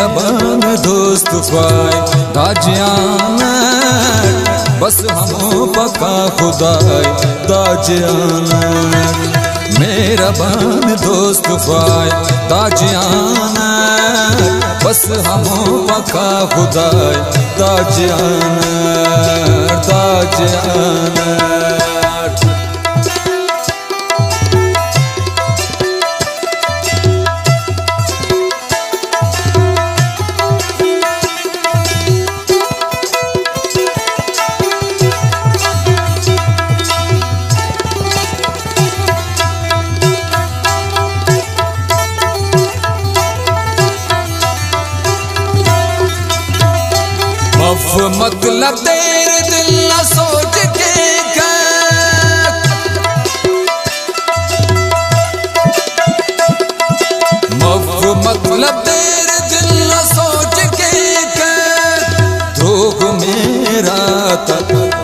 मेहरबान दोस्त ख्वाय दाजियाना बस हमो पका खुदाय दाजियाना मेहरबान दोस्त ख्वाय दाजियाना बस हमो पका खुदाय दाजियाना दाजियाना मतलब तेरे दिल न सोच के मतलब तेरे दिल न सोच के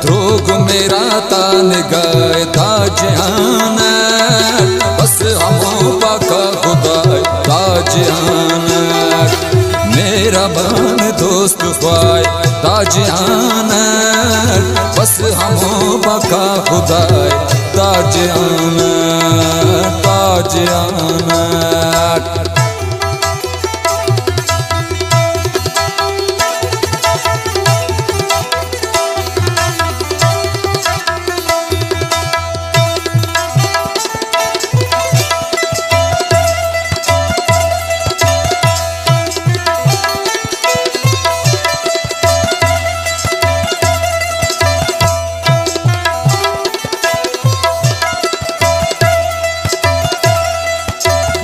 ध्रोग मेरा तान गए ताजियाना बस हमो पका खुदाय ताजियाना मेहरबान दोस्त ख्वाय ताजियाना बस हमो पका खुदाय ताजियाना ताजियाना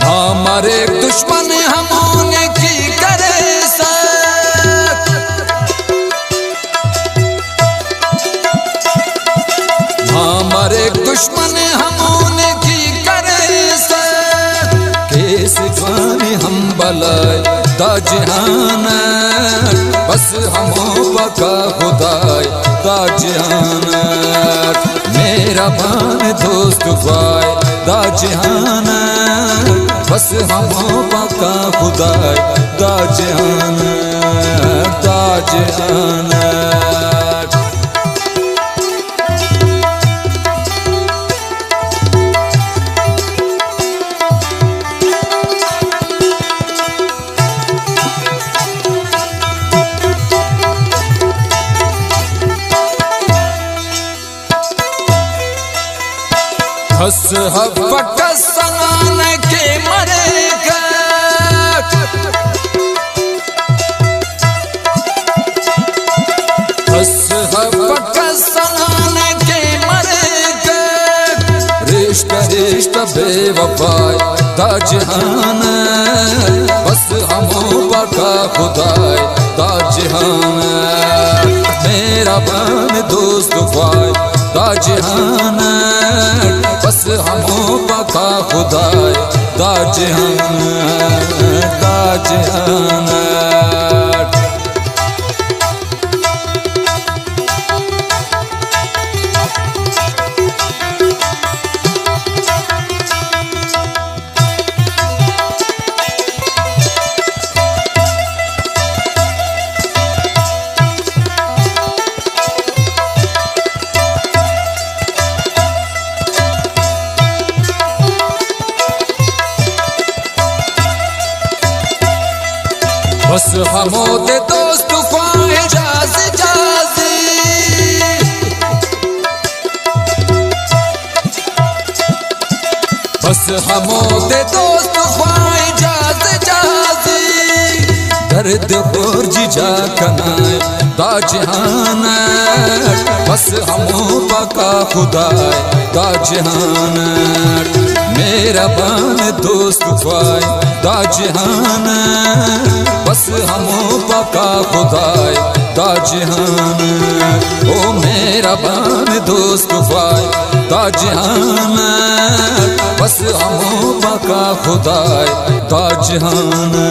हमारे दुश्मन हमने की करे साथ हमारे दुश्मन हमने की करे साथ केस जाने हम बलाए ताजियाना बस हमो पका खुदाय ताजियाना मेहरबान दोस्त ख्वाय ताजियाना बस हमो पका खुदाय ताजियाना ताजियाना हस हफक सनान के मरेगा हस हफक सनान के मरेगा रिश्ता बेवफाय ताजियाना बस हमो पका खुदाय ताजियाना मेहरबान दोस्त ख्वाय ताजियाना बस हमो पका खुदाय ताजियाना ताजियाना बस हमो दे दोस्त ख्वाय जाज़ी जाज़ी बस हमो दे दोस्त ख्वाय जाज़ी जाज़ी दर्द और जिजा कनाए ताजियाना बस हमो पका खुदाय ताजियाना मेहरबान दोस्त ख्वाय ताजियाना बस हमो पका खुदाय ताजियाना ओ मेहरबान दोस्त ख्वाय ताजियाना बस हमो पका खुदाय ताजियाना